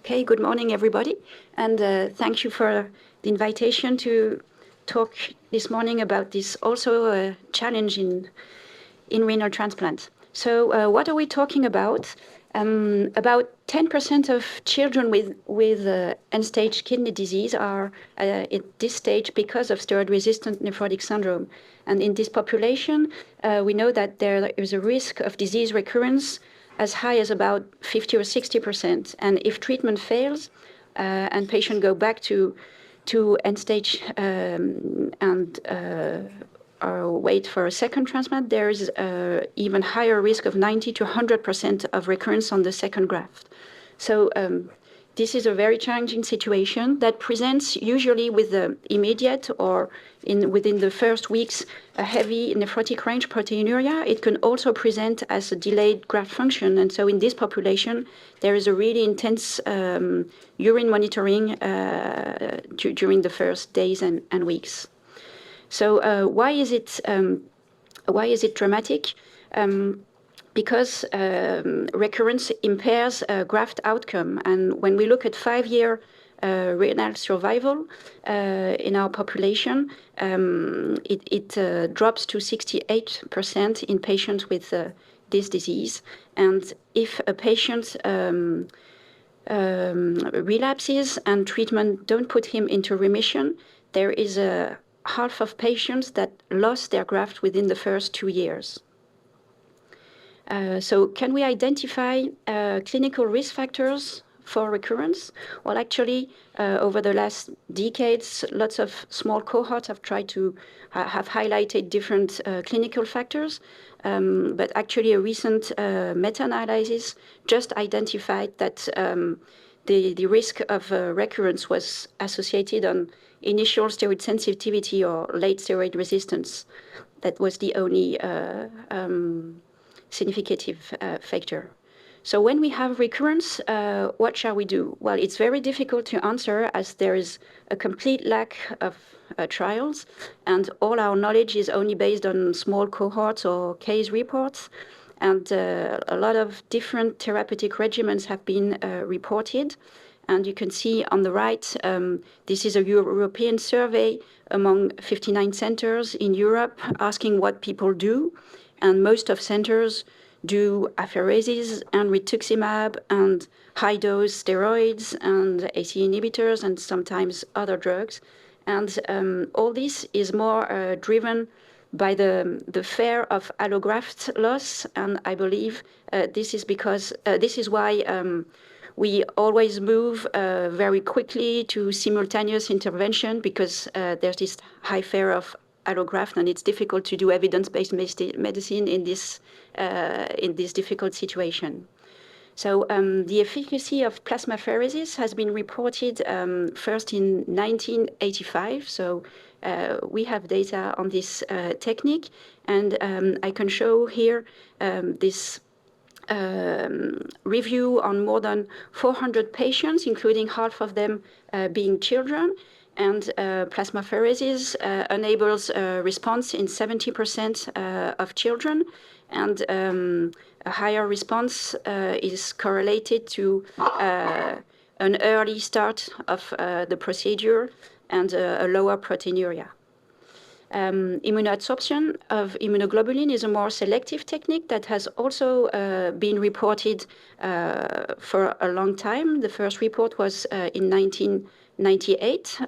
Okay, good morning, everybody. And thank you for the invitation to talk this morning about this also challenge in renal transplant. So what are we talking about? About 10% of children with end-stage kidney disease are at this stage because of steroid-resistant nephrotic syndrome. And in this population, we know that there is a risk of disease recurrence as high as about 50 or 60%. And if treatment fails and patients go back to end stage and wait for a second transplant, there is even higher risk of 90 to 100% of recurrence on the second graft. So this is a very challenging situation that presents usually with the immediate or within the first weeks a heavy nephrotic range proteinuria. It can also present as a delayed graft function. And so in this population, there is a really intense urine monitoring during the first days and weeks. So why is it dramatic? Because recurrence impairs graft outcome. And when we look at 5-year renal survival in our population, it drops to 68% in patients with this disease. And if a patient relapses and treatment don't put him into remission, there is a half of patients that lost their graft within the first 2 years. So can we identify clinical risk factors for recurrence? Well, actually, over the last decades, lots of small cohorts have tried to have highlighted different clinical factors. But actually, a recent meta-analysis just identified that the risk of recurrence was associated on initial steroid sensitivity or late steroid resistance. That was the only significant factor. So when we have recurrence, what shall we do? Well, it's very difficult to answer as there is a complete lack of trials, and all our knowledge is only based on small cohorts or case reports. And a lot of different therapeutic regimens have been reported. And you can see on the right, this is a European survey among 59 centers in Europe asking what people do. And most of centers do apheresis and rituximab and high-dose steroids and ACE inhibitors and sometimes other drugs. And all this is more driven by the fear of allograft loss. And I believe this is because this is why we always move very quickly to simultaneous intervention, because there's this high fear of allograft, and it's difficult to do evidence-based medicine in this difficult situation. So the efficacy of plasmapheresis has been reported first in 1985. So we have data on this technique, and I can show here this review on more than 400 patients, including half of them being children. And plasmapheresis enables a response in 70% of children, and a higher response is correlated to an early start of the procedure and a lower proteinuria. Immunoadsorption of immunoglobulin is a more selective technique that has also been reported for a long time. The first report was in 1998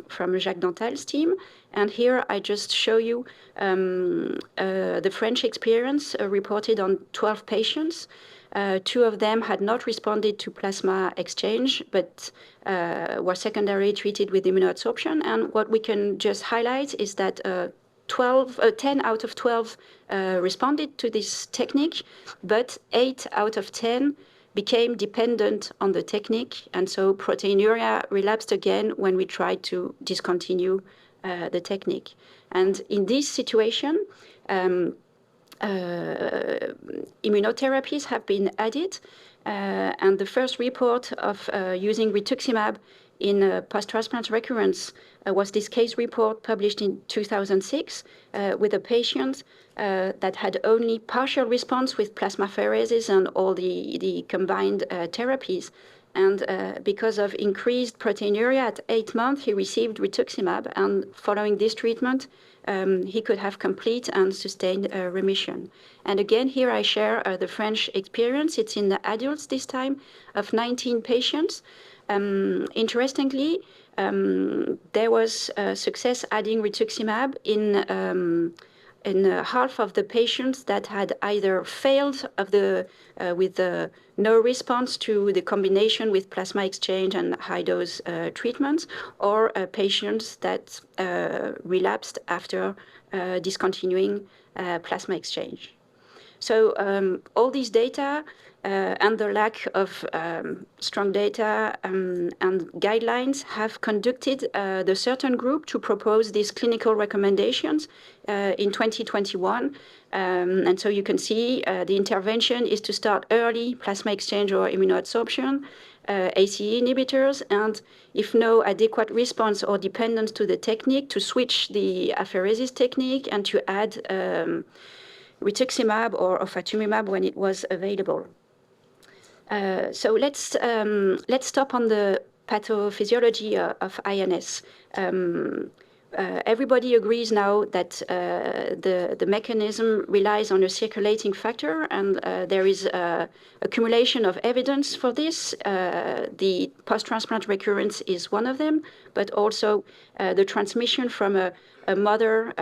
from Jacques Dantal's team. And here I just show you the French experience reported on 12 patients. 2 of them had not responded to plasma exchange, but were secondarily treated with immunoadsorption. And what we can just highlight is that 10 out of 12 responded to this technique, but 8 out of 10 became dependent on the technique. And so proteinuria relapsed again when we tried to discontinue the technique. And in this situation, immunotherapies have been added, and the first report of using rituximab in post-transplant recurrence was this case report published in 2006 with a patient that had only partial response with plasmapheresis and all the combined therapies. And because of increased proteinuria at 8 months, he received rituximab. And following this treatment, he could have complete and sustained remission. And again, here I share the French experience. It's in the adults this time, of 19 patients. Interestingly, there was success adding rituximab in half of the patients that had either failed with no response to the combination with plasma exchange and high dose treatments, or patients that relapsed after discontinuing plasma exchange. So all these data and the lack of strong data and guidelines have conducted the certain group to propose these clinical recommendations in 2021. And so you can see the intervention is to start early plasma exchange or immunoadsorption, ACE inhibitors, and if no adequate response or dependence to the technique, to switch the apheresis technique and to add rituximab or ofatumumab when it was available. So let's stop on the pathophysiology of INS. Everybody agrees now that the mechanism relies on a circulating factor, and there is accumulation of evidence for this. The post-transplant recurrence is one of them, but also the transmission from a mother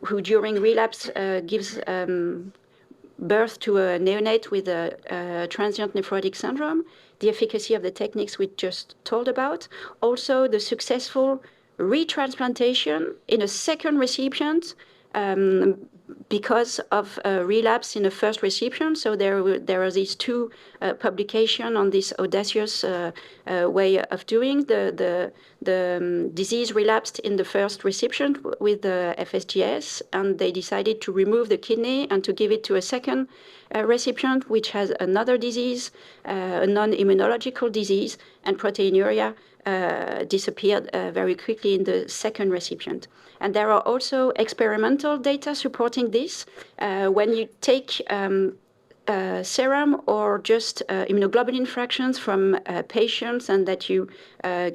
who during relapse gives birth to a neonate with a transient nephrotic syndrome, the efficacy of the techniques we just told about, also the successful retransplantation in a second recipient because of relapse in the first recipient. So there are these two publications on this audacious way of doing. The disease relapsed in the first recipient with the FSGS, and they decided to remove the kidney and to give it to a second recipient, which has another disease, a non-immunological disease, and proteinuria disappeared very quickly in the second recipient. And there are also experimental data supporting this. When you take serum or just immunoglobulin fractions from patients and that you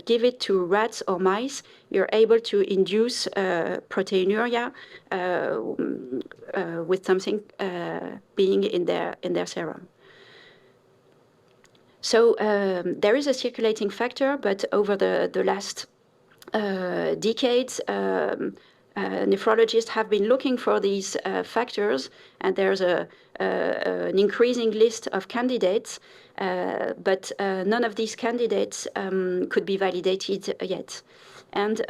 give it to rats or mice, you're able to induce proteinuria with something being in their serum. So there is a circulating factor, but over the last decades, nephrologists have been looking for these factors, and there's an increasing list of candidates, but none of these candidates could be validated yet. And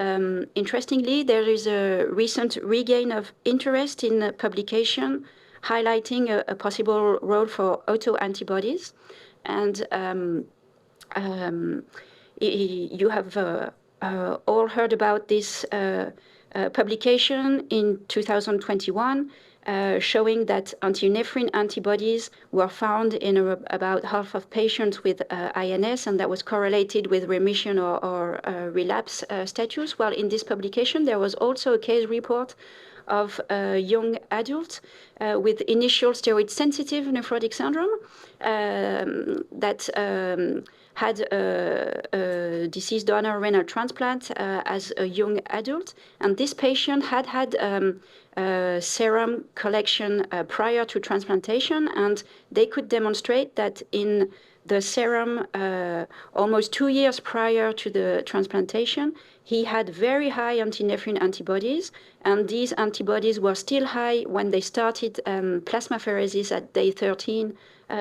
interestingly, there is a recent regain of interest in publication highlighting a possible role for autoantibodies. And you have all heard about this publication in 2021 showing that antinephrin antibodies were found in about half of patients with INS, and that was correlated with remission or relapse status. Well, in this publication, there was also a case report of a young adult with initial steroid-sensitive nephrotic syndrome that had a deceased donor renal transplant as a young adult. And this patient had serum collection prior to transplantation, and they could demonstrate that in the serum almost 2 years prior to the transplantation, he had very high antinephrin antibodies, and these antibodies were still high when they started plasmapheresis at day 13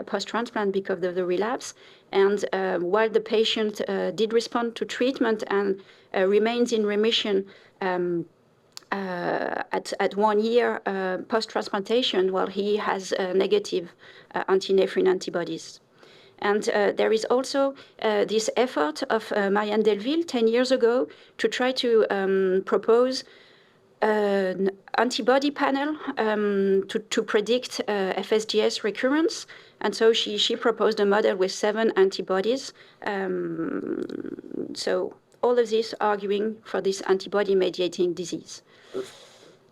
post-transplant because of the relapse. And while the patient did respond to treatment and remains in remission at 1 year post-transplantation, while he has negative antinephrin antibodies. And there is also this effort of Marianne Delville 10 years ago to try to propose an antibody panel to predict FSGS recurrence. And so she proposed a model with 7 antibodies. So all of this arguing for this antibody-mediating disease.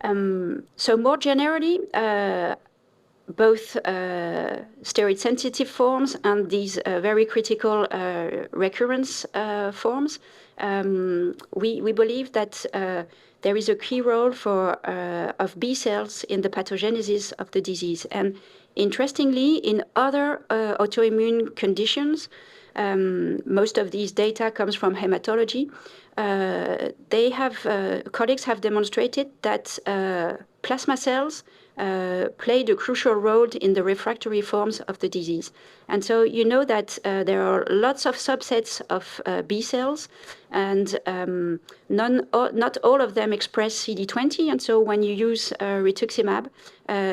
So more generally, both steroid-sensitive forms and these very critical recurrence forms. We believe that there is a key role of B cells in the pathogenesis of the disease. And interestingly, in other autoimmune conditions, most of these data comes from hematology. Colleagues have demonstrated that plasma cells played a crucial role in the refractory forms of the disease. And so you know that there are lots of subsets of B cells, and not all of them express CD20. And so when you use rituximab,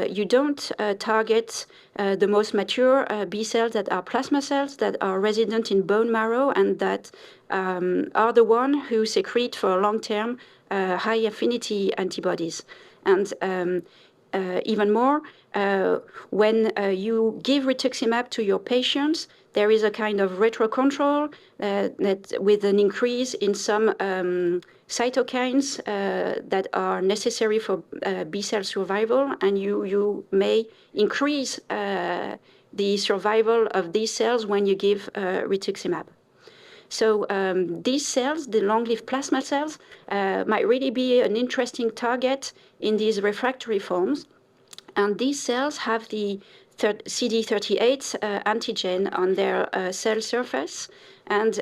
you don't target the most mature B cells that are plasma cells that are resident in bone marrow and that are the one who secrete for long-term high affinity antibodies. And even more, when you give rituximab to your patients, there is a kind of retrocontrol that with an increase in some cytokines that are necessary for B cell survival, and you may increase the survival of these cells when you give rituximab. So these cells, the long-lived plasma cells, might really be an interesting target in these refractory forms. And these cells have the CD38 antigen on their cell surface. And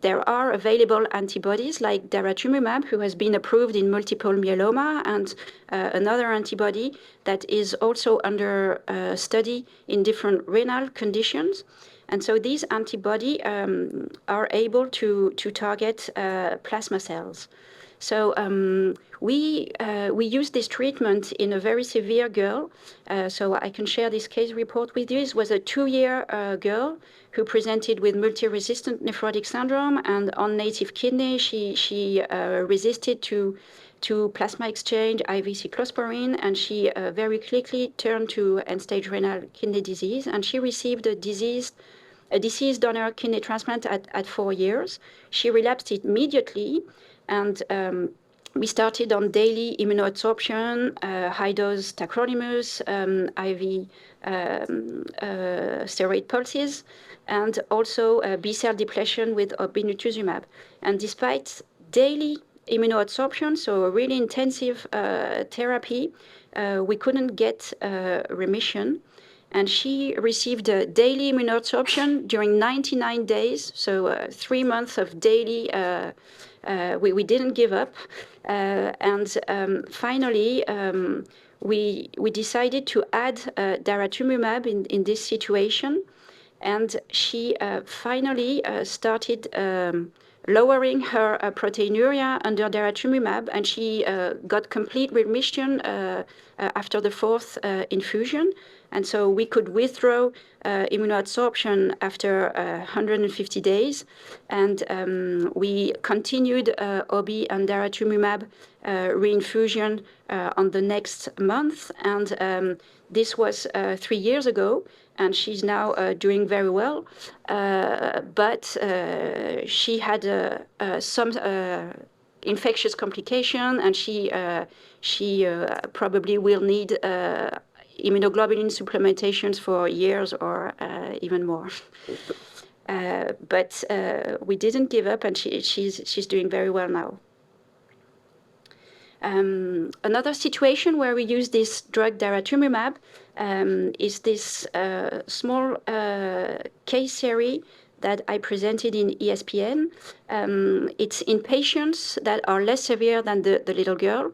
there are available antibodies like daratumumab, who has been approved in multiple myeloma, and another antibody that is also under study in different renal conditions. And so these antibodies are able to target plasma cells. So we used this treatment in a very severe girl. So I can share this case report with you. It was a 2-year girl who presented with multi-resistant nephrotic syndrome and on native kidney. She resisted to plasma exchange, IV cyclosporine, and she very quickly turned to end-stage renal kidney disease. And she received a deceased donor kidney transplant at 4 years. She relapsed immediately, and we started on daily immunoabsorption, high-dose tacrolimus, IV steroid pulses, and also B-cell depletion with obinutuzumab. And despite daily immunoabsorption, so a really intensive therapy, we couldn't get remission. And she received a daily immunoabsorption during 99 days, so 3 months of daily. We didn't give up, and finally we decided to add daratumumab in this situation, and she finally started lowering her proteinuria under daratumumab, and she got complete remission after the 4th infusion. And so we could withdraw immunoabsorption after 150 days. And we continued OB and daratumumab reinfusion on the next month. And this was 3 years ago. And she's now doing very well. But she had some infectious complication, and she probably will need immunoglobulin supplementations for years or even more. But we didn't give up, and she's doing very well now. Another situation where we use this drug daratumumab is this small case series that I presented in ESPN. It's in patients that are less severe than the little girl,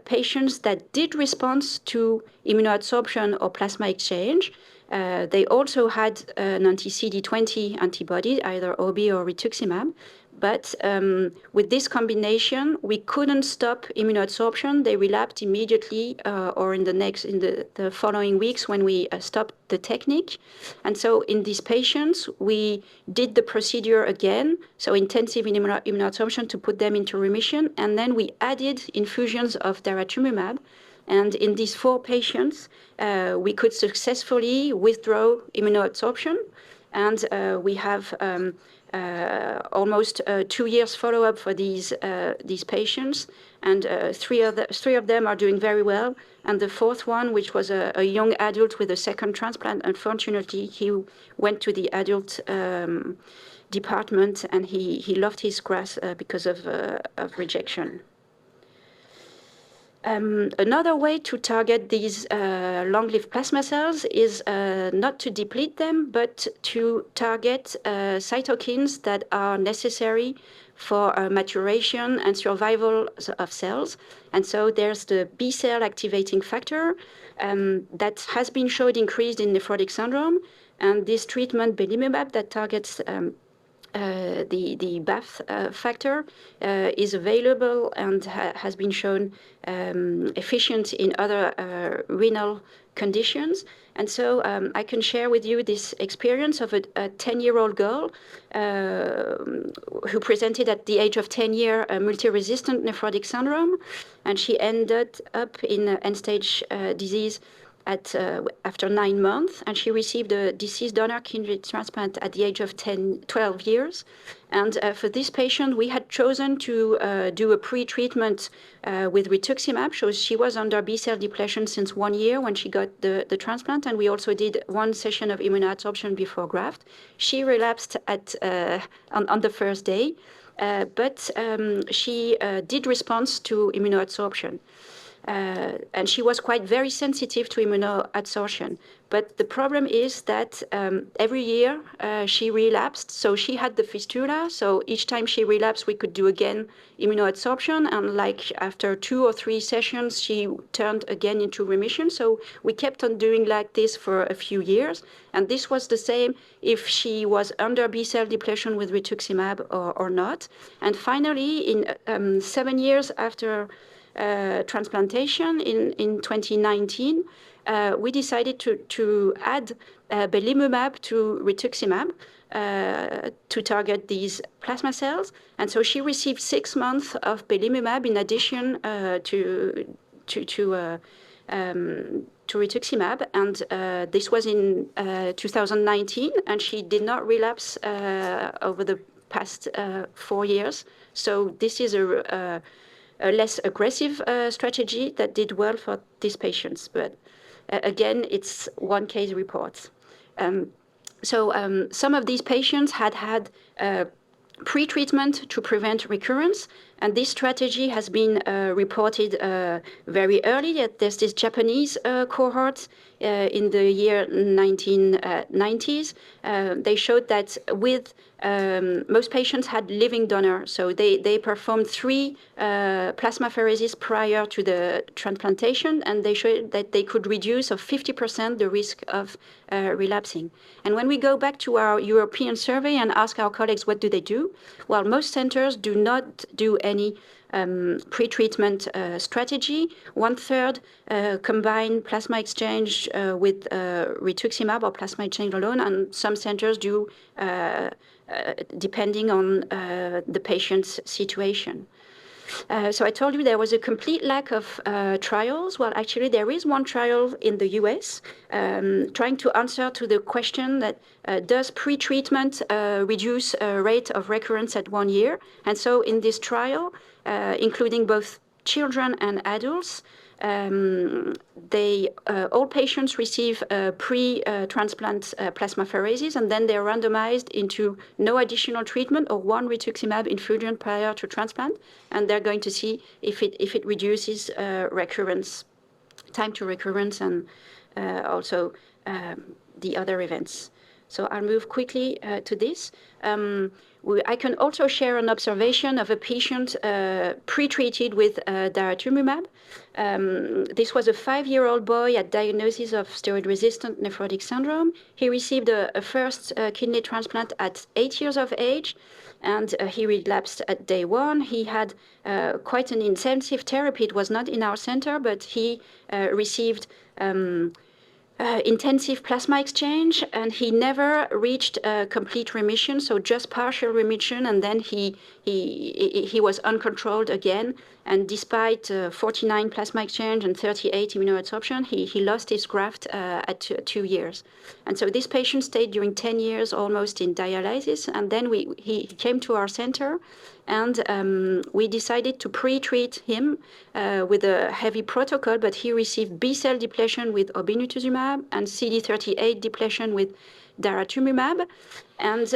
patients that did respond to immunoabsorption or plasma exchange. They also had an anti-CD20 antibody, either OB or rituximab. But with this combination, we couldn't stop immunoabsorption. They relapsed immediately or in the following weeks when we stopped the technique. And so in these patients, we did the procedure again, so intensive immunoabsorption to put them into remission. And then we added infusions of daratumumab. And in these 4 patients, we could successfully withdraw immunoabsorption. And we have almost 2 years follow-up for these patients, and three of them are doing very well. And the fourth one, which was a young adult with a second transplant, unfortunately, he went to the adult department, and he lost his graft because of rejection. Another way to target these long-lived plasma cells is not to deplete them, but to target cytokines that are necessary for maturation and survival of cells. And so there's the B cell activating factor that has been shown increased in nephrotic syndrome. And this treatment, belimumab, that targets the BAF factor is available and has been shown efficient in other renal conditions. And so I can share with you this experience of a 10-year-old girl who presented at the age of 10 years multi-resistant nephrotic syndrome, and she ended up in end-stage disease after 9 months, and she received a deceased donor kidney transplant at the age of 12 years. And for this patient, we had chosen to do a pre-treatment with rituximab. So she was under B-cell depletion since 1 year when she got the transplant, and we also did 1 session of immunoadsorption before graft. She relapsed on the first day, but she did respond to immunoadsorption. And she was very sensitive to immunoadsorption. But the problem is that every year she relapsed. So she had the fistula. So each time she relapsed, we could do again immunoadsorption. And like after 2 or 3 sessions, she turned again into remission. So we kept on doing like this for a few years. And this was the same if she was under B-cell depletion with rituximab or not. And finally, in 7 years after transplantation in 2019, we decided to add belimumab to rituximab to target these plasma cells. And so she received 6 months of belimumab in addition to rituximab, and this was in 2019, and she did not relapse over the past 4 years. So this is a less aggressive strategy that did well for these patients. But again, it's one case reports. So some of these patients had pre-treatment to prevent recurrence, and this strategy has been reported very early. There's this Japanese cohort in the year 1990s. They showed that with most patients had living donor, so they performed 3 plasmapheresis prior to the transplantation, and they showed that they could reduce of 50% the risk of relapsing. And when we go back to our European survey and ask our colleagues what do they do, well, most centers do not do any pre-treatment strategy. 1/3 combine plasma exchange with rituximab or plasma exchange alone, and some centers do depending on the patient's situation. So I told you there was a complete lack of trials. Well, actually, there is one trial in the US trying to answer to the question that does pre-treatment reduce rate of recurrence at 1 year? And so in this trial, including both children and adults, all patients receive pre-transplant plasmapheresis, and then they're randomized into no additional treatment or 1 rituximab infusion prior to transplant, and they're going to see if it reduces recurrence, time to recurrence, and also the other events. So I'll move quickly to this. I can also share an observation of a patient pre-treated with daratumumab. This was a 5-year-old boy at diagnosis of steroid-resistant nephrotic syndrome. He received a first kidney transplant at 8 years of age, and he relapsed at day 1. He had quite an intensive therapy. It was not in our center, but he received intensive plasma exchange, and he never reached complete remission, so just partial remission, and then he was uncontrolled again. And despite 49 plasma exchange and 38 immunoadsorption, he lost his graft at 2 years. And so this patient stayed during 10 years almost in dialysis, and then he came to our center, and we decided to pre-treat him with a heavy protocol, but he received B-cell depletion with obinutuzumab and CD38 depletion with daratumumab. And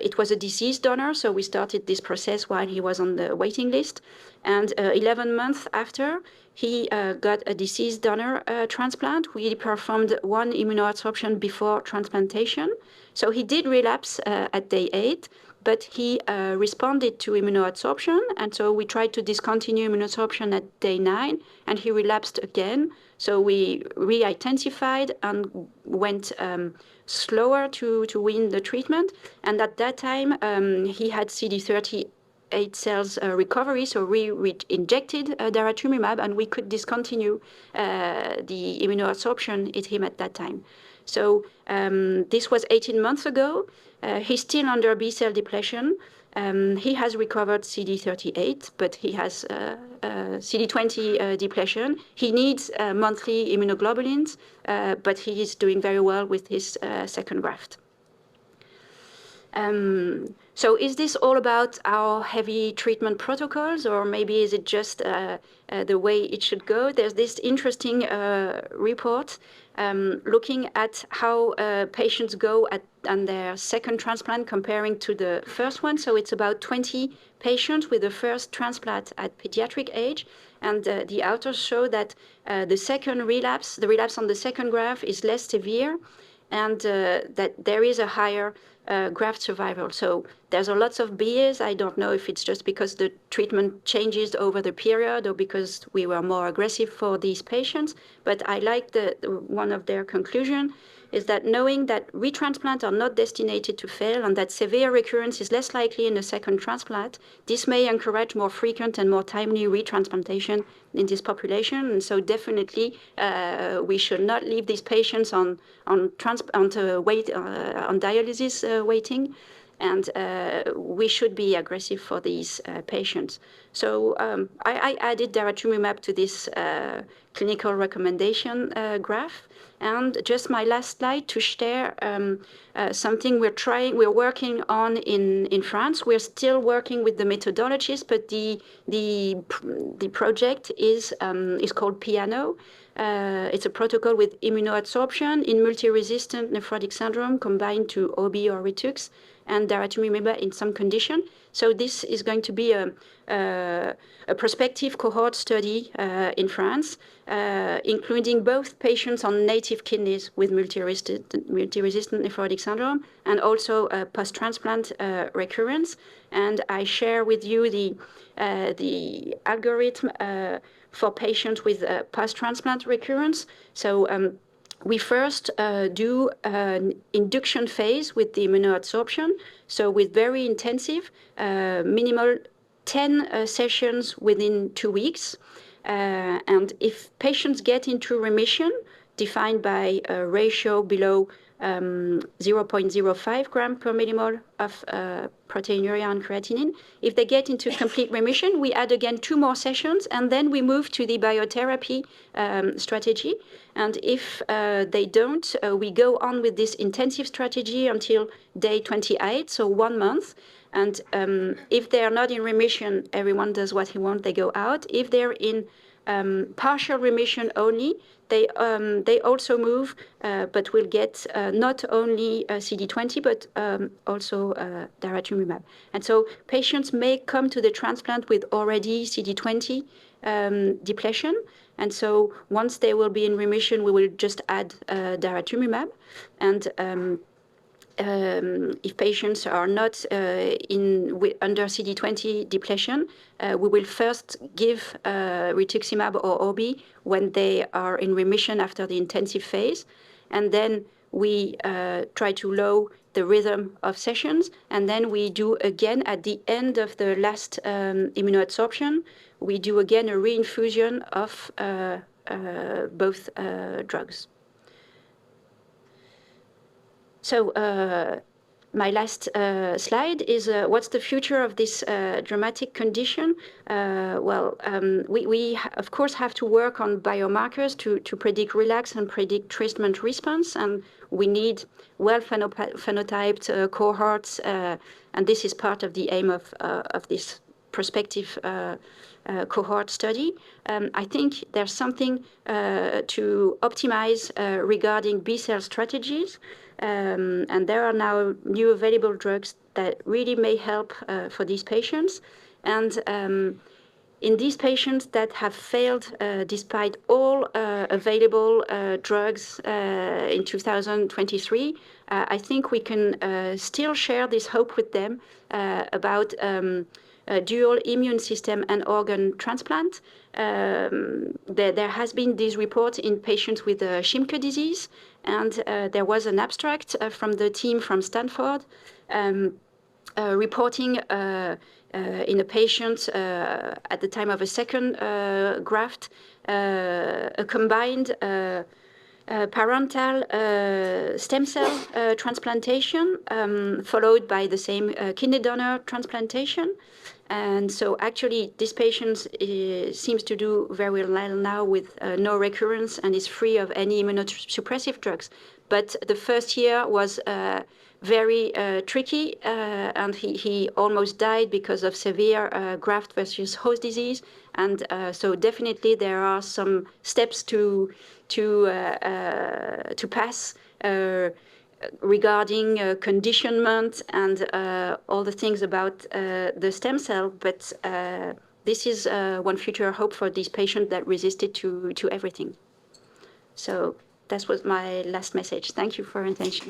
it was a deceased donor, so we started this process while he was on the waiting list. And 11 months after, he got a deceased donor transplant. We performed one immunoadsorption before transplantation. So he did relapse at day 8, but he responded to immunoadsorption, and so we tried to discontinue immunoadsorption at day 9, and he relapsed again. So we re-intensified and went slower to win the treatment. And at that time, he had CD38 cells recovery, so we injected daratumumab, and we could discontinue the immunoadsorption in him at that time. So this was 18 months ago. He's still under B-cell depletion. He has recovered CD38, but he has CD20 depletion. He needs monthly immunoglobulins, but he is doing very well with his second graft. So is this all about our heavy treatment protocols, or maybe is it just the way it should go? There's this interesting report looking at how patients go on their second transplant comparing to the first one. So it's about 20 patients with the first transplant at pediatric age. And the authors show that the relapse on the second graft is less severe, and that there is a higher graft survival. So there's a lots of bias. I don't know if it's just because the treatment changes over the period or because we were more aggressive for these patients. But I like one of their conclusion is that knowing that retransplants are not destined to fail and that severe recurrence is less likely in a second transplant, this may encourage more frequent and more timely retransplantation in this population. And so definitely we should not leave these patients on dialysis waiting. And we should be aggressive for these patients. So I added daratumumab to this clinical recommendation graph. And just my last slide to share something we're working on in France. We're still working with the methodologies, but the project is called Piano. It's a protocol with immunoadsorption in multi-resistant nephrotic syndrome combined to OB or Ritux and daratumumab in some condition. So this is going to be a prospective cohort study in France, including both patients on native kidneys with multi-resistant nephrotic syndrome and also post-transplant recurrence. And I share with you the algorithm for patients with post-transplant recurrence. So we first do an induction phase with the immunoadsorption, so with very intensive, minimal 10 sessions within 2 weeks. And if patients get into remission, defined by a ratio below 0.05 gram per millimole of proteinuria and creatinine. If they get into complete remission, we add again 2 more sessions, and then we move to the biotherapy strategy. And if they don't, we go on with this intensive strategy until day 28, so 1 month. And if they are not in remission, everyone does what he wants, they go out. If they're in partial remission only, they also move, but will get not only CD20, but also daratumumab. And so patients may come to the transplant with already CD20 depletion. And so once they will be in remission, we will just add daratumumab. And if patients are not under CD20 depletion, we will first give rituximab or OB when they are in remission after the intensive phase. And then we try to lower the rhythm of sessions. And then we do again at the end of the last immunoadsorption, we do again a reinfusion of both drugs. So my last slide is what's the future of this dramatic condition? We of course have to work on biomarkers to predict relapse and predict treatment response, and we need well phenotyped cohorts, and this is part of the aim of this prospective cohort study. I think there's something to optimize regarding B-cell strategies. And there are now new available drugs that really may help for these patients. And in these patients that have failed despite all available drugs in 2023, I think we can still share this hope with them about dual immune system and organ transplant. There has been this report in patients with Schimke disease, and there was an abstract from the team from Stanford reporting in a patient at the time of a second graft a combined parental stem cell transplantation followed by the same kidney donor transplantation. And so actually this patient seems to do very well now with no recurrence and is free of any immunosuppressive drugs. But the first year was very tricky, and he almost died because of severe graft versus host disease. And so definitely there are some steps to pass regarding conditionment and all the things about the stem cell. But this is one future hope for this patient that resisted to everything. So that was my last message. Thank you for your attention.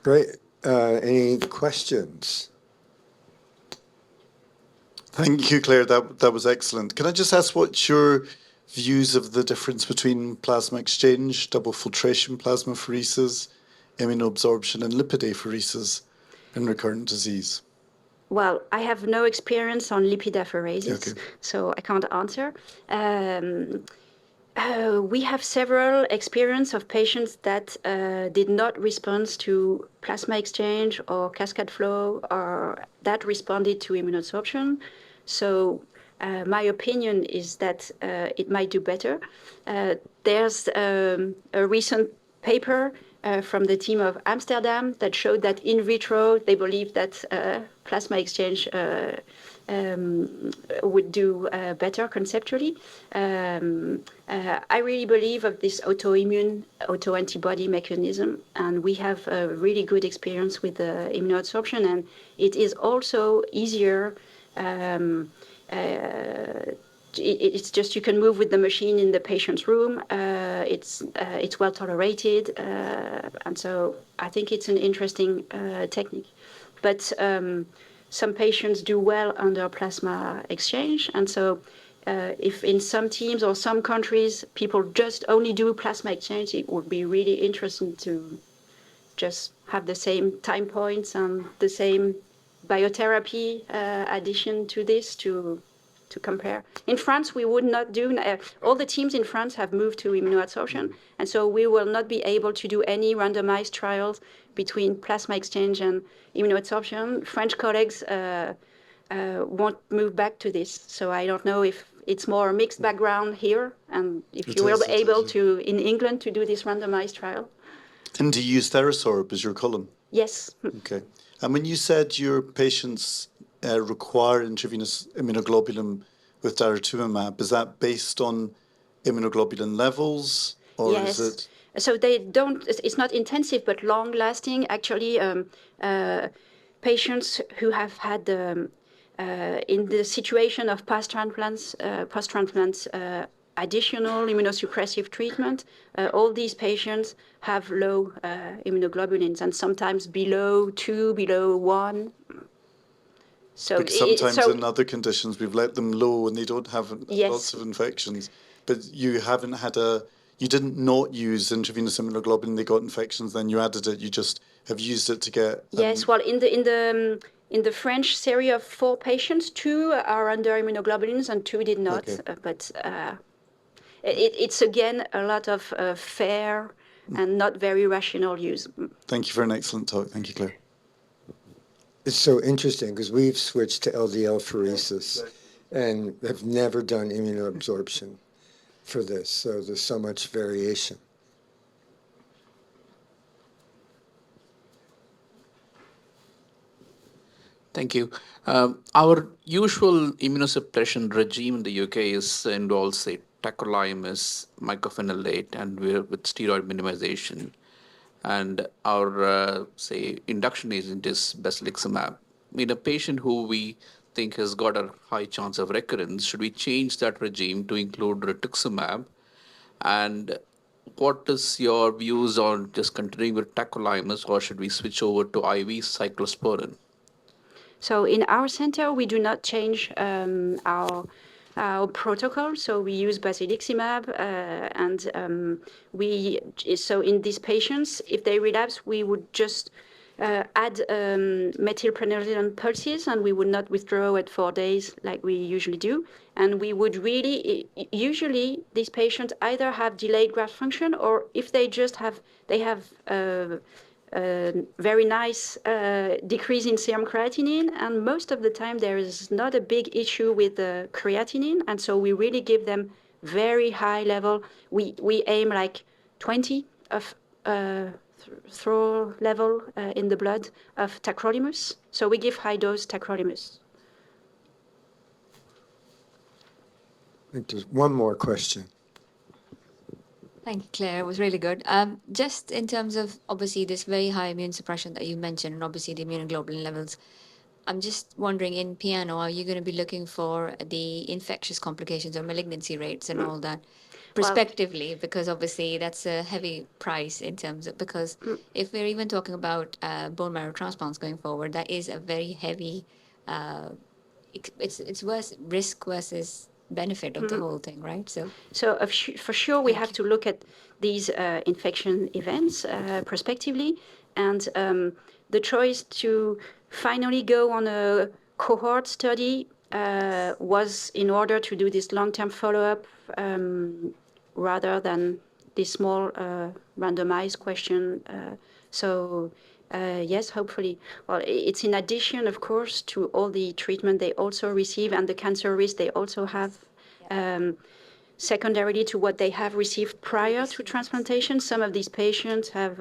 Great. Any questions? Thank you, Claire. That was excellent. Can I just ask what's your views of the difference between plasma exchange, double filtration plasmapheresis, immunoabsorption, and lipid apheresis in recurrent disease? Well, I have no experience on lipidapheresis, Okay. so I can't answer. We have several experience of patients that did not respond to plasma exchange or cascade flow, or that responded to immunoabsorption. So my opinion is that it might do better. There's a recent paper from the team of Amsterdam that showed that in vitro, they believe that plasma exchange would do better conceptually. I really believe of this autoantibody mechanism, and we have a really good experience with immunoabsorption, and it is also easier. It's just you can move with the machine in the patient's room. It's well tolerated, and so I think it's an interesting technique. But some patients do well under plasma exchange, and so if in some teams or some countries people just only do plasma exchange, it would be really interesting to just have the same time points and the same biotherapy addition to this to compare. In France, we would not do, all the teams in France have moved to immunoadsorption, and so we will not be able to do any randomized trials between plasma exchange and immunoadsorption. French colleagues won't move back to this, so I don't know if it's more mixed background here, and if you will be able to, in England, to do this randomized trial. And do you use Therasorb as your column? Yes. Okay. And when you said your patients require intravenous immunoglobulin with daratumumab, is that based on immunoglobulin levels, or yes. is it? So they don't, it's not intensive, but long-lasting. Actually, patients who have had, in the situation of post-transplant additional immunosuppressive treatment, all these patients have low immunoglobulins, and sometimes below 2, below 1. So like sometimes in other conditions we've let them low and they don't have yes. lots of infections, but you haven't had you didn't not use intravenous immunoglobulin, they got infections, then you added it, you just have used it to get... Yes, well, in the French series of 4 patients, 2 are under immunoglobulins and 2 did not, okay. But it's again a lot of fair and not very rational use. Thank you for an excellent talk. Thank you, Claire. It's so interesting because we've switched to LDL pheresis and have never done immunoabsorption for this. So there's so much variation. Thank you. Our usual immunosuppression regime in the UK involves, say, tacrolimus, mycophenolate, and we're with steroid minimization. And our, say, induction agent is basiliximab. In a patient who we think has got a high chance of recurrence, should we change that regime to include rituximab? And what is your views on just continuing with tacrolimus, or should we switch over to IV cyclosporin? So in our center, we do not change our protocol. So we use basiliximab, and so in these patients, if they relapse, we would just add methylprednisolone pulses, and we would not withdraw at 4 days like we usually do. And we would usually these patients either have delayed graft function, or if they have very nice decrease in serum creatinine, and most of the time there is not a big issue with the creatinine, and so we really give them very high level. We aim like 20 of throw level in the blood of tacrolimus, so we give high dose tacrolimus. I think there's one more question. Thank you, Claire. It was really good. Just in terms of obviously this very high immune suppression that you mentioned, and obviously the immunoglobulin levels, I'm just wondering in piano, are you going to be looking for the infectious complications or malignancy rates and all that prospectively? Because obviously that's a heavy price in terms of, because if we're even talking about bone marrow transplants going forward, that is a very heavy, it's worse risk versus benefit of the whole thing, right? So for sure, we have to look at these infection events prospectively, and the choice to finally go on a cohort study was in order to do this long-term follow-up rather than this small randomized question. Yes, hopefully. Well, it's in addition, of course, to all the treatment they also receive and the cancer risk they also have. Secondarily to what they have received prior to transplantation, some of these patients have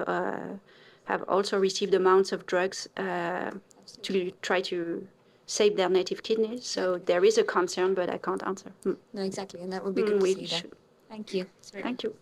also received amounts of drugs to try to save their native kidneys. So there is a concern, but I can't answer. No, exactly, and that would be good to see that. Thank you. Thank you.